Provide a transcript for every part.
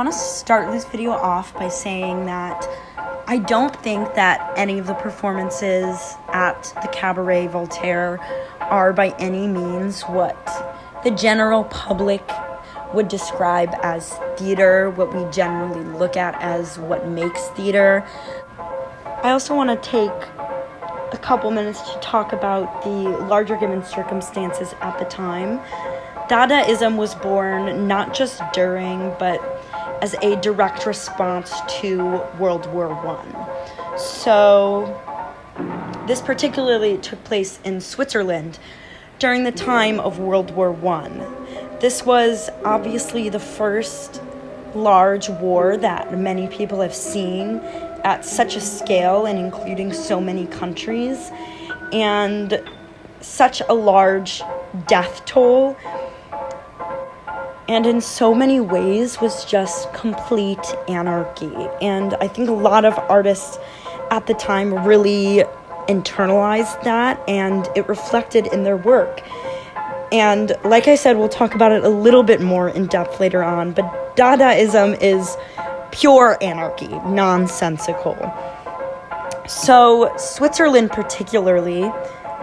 want to start this video off by saying that I don't think that any of the performances at the Cabaret Voltaire are by any means what the general public would describe as theater, what we generally look at as what makes theater. I also want to take a couple minutes to talk about the larger given circumstances at the time. Dadaism was born not just during, but as a direct response to World War I. So this particularly took place in Switzerland during the time of World War I. This was obviously the first large war that many people have seen at such a scale and including so many countries, and such a large death toll, and in so many ways was just complete anarchy. And I think a lot of artists at the time really internalized that, and it reflected in their work. And like I said, we'll talk about it a little bit more in depth later on, but Dadaism is pure anarchy, nonsensical. So Switzerland particularly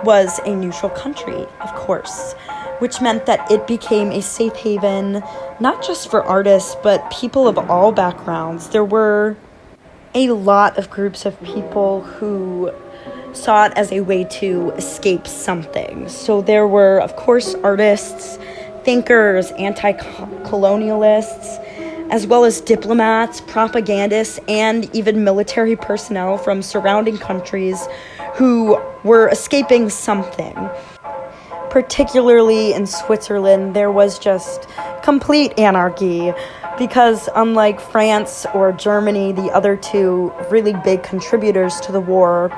was a neutral country, of course, which meant that it became a safe haven, not just for artists, but people of all backgrounds. There were a lot of groups of people who saw it as a way to escape something. So there were, of course, artists, thinkers, anti-colonialists, as well as diplomats, propagandists, and even military personnel from surrounding countries who were escaping something. Particularly in Switzerland, there was just complete anarchy because unlike France or Germany, the other two really big contributors to the war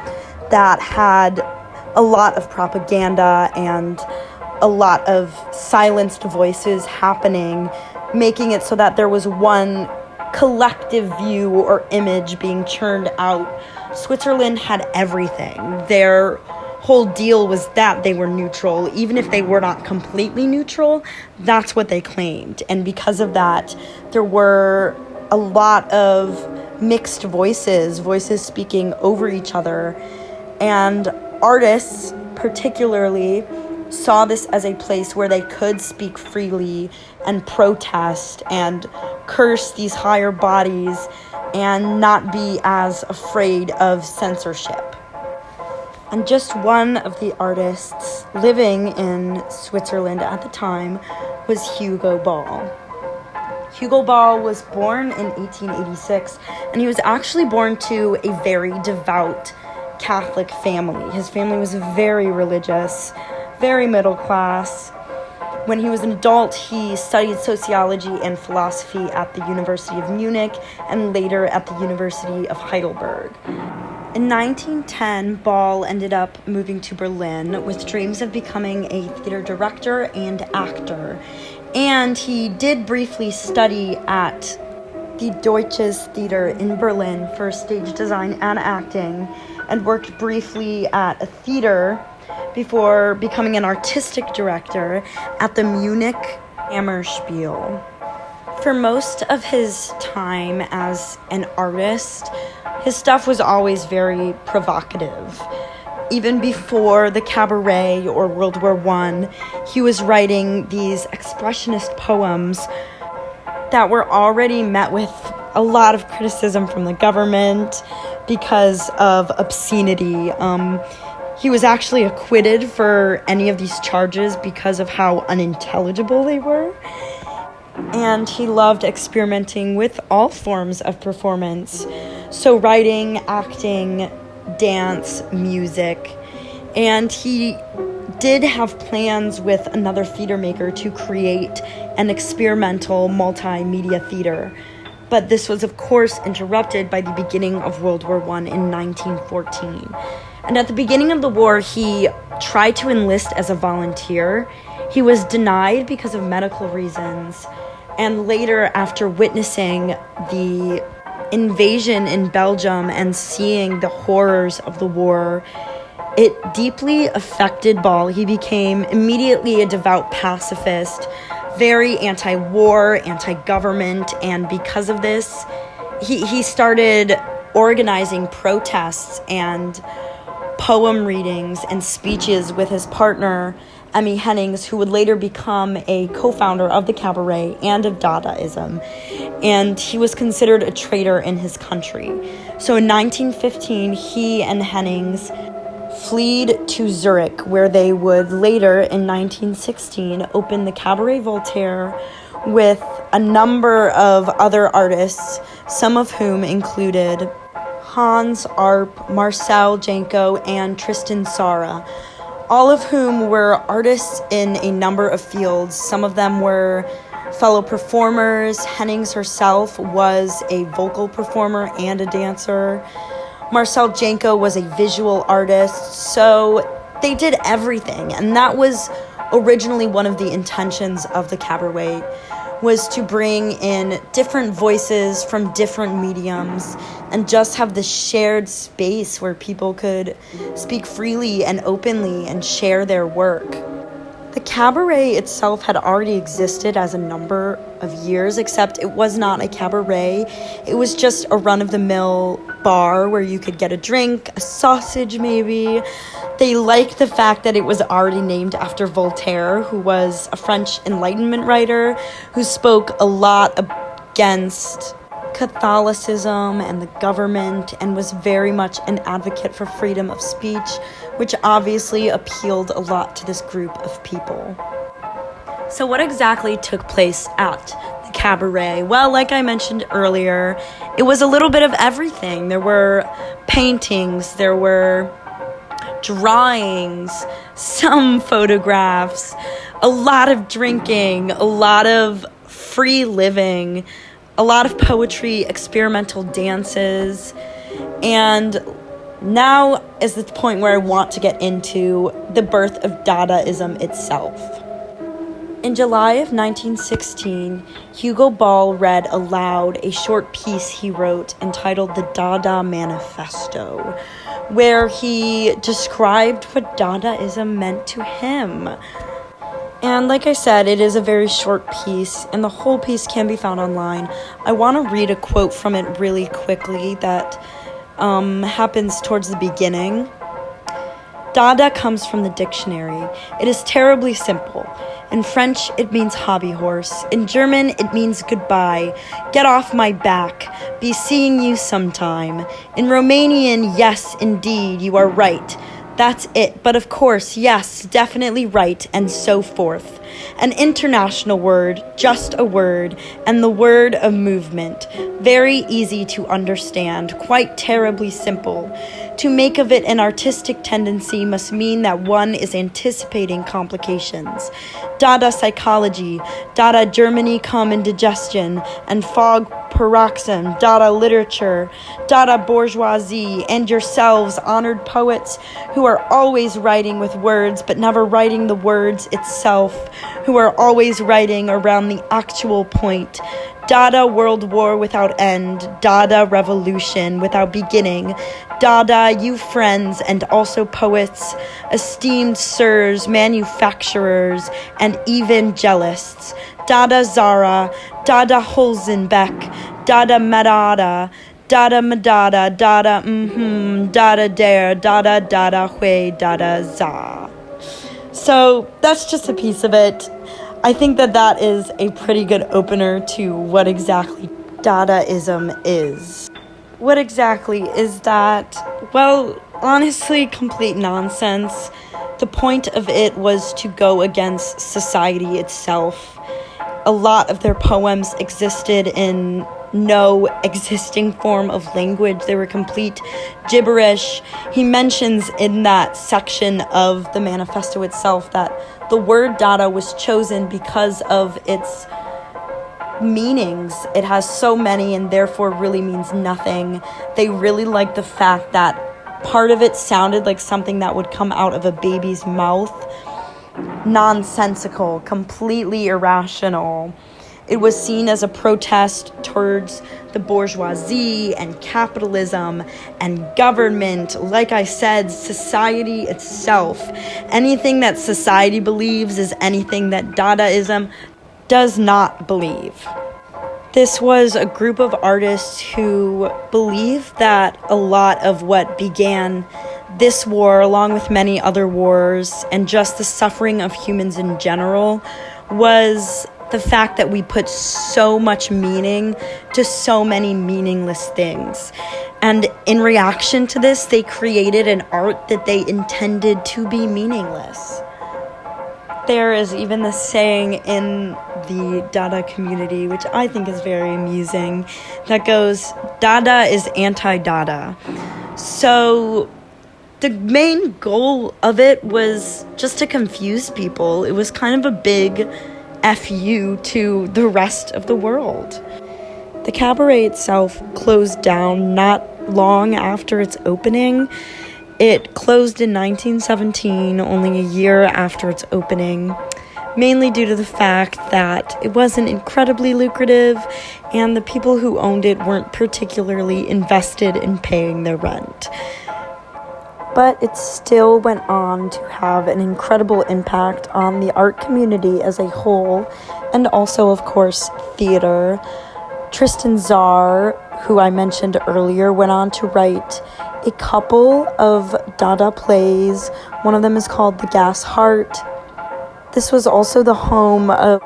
that had a lot of propaganda and a lot of silenced voices happening, making it so that there was one collective view or image being churned out. Switzerland had everything. Their whole deal was that they were neutral. Even if they were not completely neutral, that's what they claimed. And because of that, there were a lot of mixed voices speaking over each other. And artists particularly saw this as a place where they could speak freely and protest and curse these higher bodies and not be as afraid of censorship. And just one of the artists living in Switzerland at the time was Hugo Ball. Hugo Ball was born in 1886, and he was actually born to a very devout Catholic family. His family was very religious, very middle class. When he was an adult, he studied sociology and philosophy at the University of Munich and later at the University of Heidelberg. In 1910, Ball ended up moving to Berlin with dreams of becoming a theater director and actor. And he did briefly study at the Deutsches Theater in Berlin for stage design and acting, and worked briefly at a theater before becoming an artistic director at the Munich Kammerspiel. For most of his time as an artist, his stuff was always very provocative. Even before the Cabaret or World War I, he was writing these expressionist poems that were already met with a lot of criticism from the government because of obscenity. He was actually acquitted for any of these charges because of how unintelligible they were. And he loved experimenting with all forms of performance. So writing, acting, dance, music. And he did have plans with another theater maker to create an experimental multimedia theater. But this was, of course, interrupted by the beginning of World War I in 1914. And at the beginning of the war, he tried to enlist as a volunteer. He was denied because of medical reasons. And later, after witnessing the invasion in Belgium and seeing the horrors of the war, it deeply affected Ball. He became immediately a devout pacifist, very anti-war, anti-government, and because of this, he started organizing protests and poem readings and speeches with his partner, Emmy Hennings, who would later become a co-founder of the Cabaret and of Dadaism, and he was considered a traitor in his country. So in 1915, he and Hennings fled to Zurich, where they would later, in 1916, open the Cabaret Voltaire with a number of other artists, some of whom included Hans Arp, Marcel Janko, and Tristan Tzara, all of whom were artists in a number of fields. Some of them were fellow performers. Hennings herself was a vocal performer and a dancer. Marcel Janko was a visual artist. So they did everything, and that was originally one of the intentions of the cabaret, was to bring in different voices from different mediums and just have this shared space where people could speak freely and openly and share their work. The cabaret itself had already existed as a number of years, except it was not a cabaret. It was just a run-of-the-mill bar where you could get a drink, a sausage maybe. They liked the fact that it was already named after Voltaire, who was a French Enlightenment writer who spoke a lot against Catholicism and the government and was very much an advocate for freedom of speech, which obviously appealed a lot to this group of people. So what exactly took place at the cabaret? Well, like I mentioned earlier, it was a little bit of everything. There were paintings, there were drawings, some photographs, a lot of drinking, a lot of free living, a lot of poetry, experimental dances, and now is the point where I want to get into the birth of Dadaism itself. In July of 1916, Hugo Ball read aloud a short piece he wrote entitled The Dada Manifesto, where he described what Dadaism meant to him. And like I said, it is a very short piece, and the whole piece can be found online. I want to read a quote from it really quickly that happens towards the beginning. Dada comes from the dictionary. It is terribly simple. In French, it means hobby horse. In German, it means goodbye. Get off my back. Be seeing you sometime. In Romanian, yes, indeed, you are right. That's it. But of course, yes, definitely right, and so forth. An international word, just a word, and the word of movement. Very easy to understand, quite terribly simple. To make of it an artistic tendency must mean that one is anticipating complications. Dada psychology, Dada Germany common digestion, and fog paroxysm, Dada literature, Dada bourgeoisie, and yourselves, honored poets, who are always writing with words but never writing the words itself, who are always writing around the actual point. Dada world war without end, Dada revolution without beginning, Dada, you friends and also poets, esteemed sirs, manufacturers, and evangelists, Dada Zara, Dada Holzenbeck, Dada Madada, Dada Madada, Dada Dada Dare, Dada Dada Hui, Dada Za. So that's just a piece of it. I think that is a pretty good opener to what exactly Dadaism is. What exactly is that? Well, honestly, complete nonsense. The point of it was to go against society itself. A lot of their poems existed in no existing form of language. They were complete gibberish. He mentions in that section of the manifesto itself that the word Dada was chosen because of its meanings. It has so many and therefore really means nothing. They really like the fact that part of it sounded like something that would come out of a baby's mouth. Nonsensical, completely irrational. It was seen as a protest towards the bourgeoisie and capitalism and government. Like I said, society itself. Anything that society believes is anything that Dadaism does not believe. This was a group of artists who believed that a lot of what began this war, along with many other wars, and just the suffering of humans in general, was the fact that we put so much meaning to so many meaningless things. And in reaction to this, they created an art that they intended to be meaningless. There is even this saying in the Dada community, which I think is very amusing, that goes, Dada is anti-Dada. So the main goal of it was just to confuse people. It was kind of a big FU to the rest of the world. The cabaret itself closed down not long after its opening. It closed in 1917, only a year after its opening, mainly due to the fact that it wasn't incredibly lucrative and the people who owned it weren't particularly invested in paying their rent. But it still went on to have an incredible impact on the art community as a whole, and also, of course, theater. Tristan Czar, who I mentioned earlier, went on to write a couple of Dada plays. One of them is called The Gas Heart. This was also the home of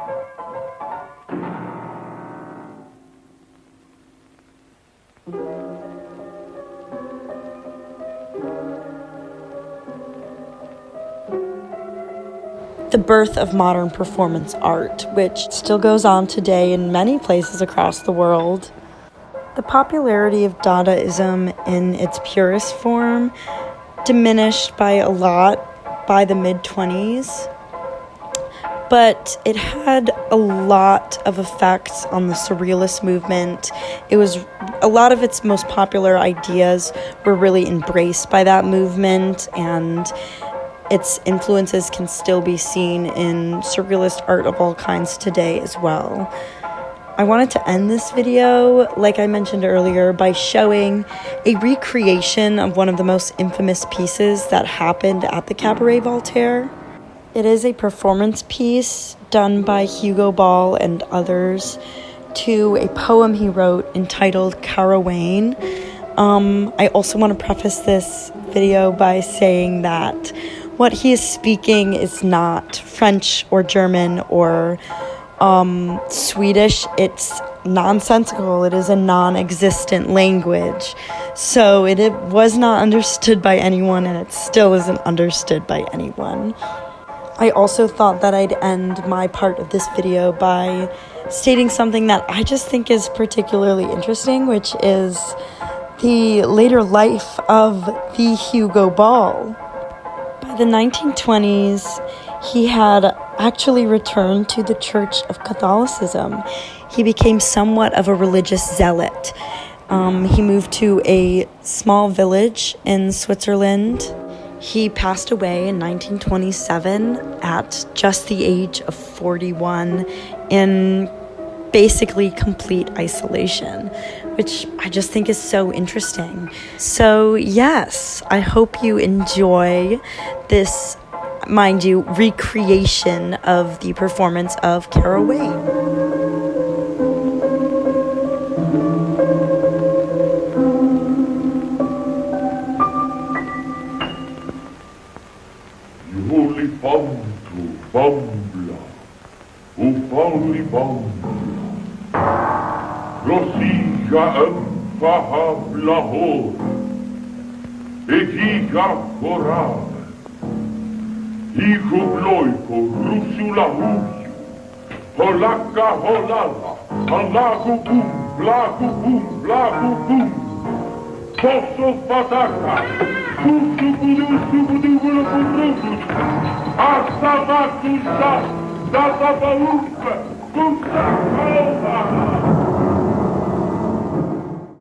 the birth of modern performance art, which still goes on today in many places across the world. The popularity of Dadaism in its purest form diminished by a lot by the mid-20s, but it had a lot of effects on the Surrealist movement. It was a lot of its most popular ideas were really embraced by that movement, and its influences can still be seen in Surrealist art of all kinds today as well. I wanted to end this video, like I mentioned earlier, by showing a recreation of one of the most infamous pieces that happened at the Cabaret Voltaire. It is a performance piece done by Hugo Ball and others to a poem he wrote entitled Caravane. I also want to preface this video by saying that what he is speaking is not French or German or Swedish. It's nonsensical. It is a non-existent language. So it was not understood by anyone, and it still isn't understood by anyone. I also thought that I'd end my part of this video by stating something that I just think is particularly interesting, which is the later life of the Hugo Ball. By the 1920s, he had actually returned to the Church of Catholicism. He became somewhat of a religious zealot. He moved to a small village in Switzerland. He passed away in 1927 at just the age of 41 in basically complete isolation, which I just think is so interesting. So yes, I hope you enjoy this, mind you, recreation of the performance of Caravane. Holy Bantu, Bambla, O Pauli Bambla, Rosija Fahabla Hor, Egiga Korab, Hijo Bloiko, Rusula Huju, Holaka Holala, Alaku Bum, Blaku Bum, Blaku Bum, Posso Pataka. Hasta va, da baúpa,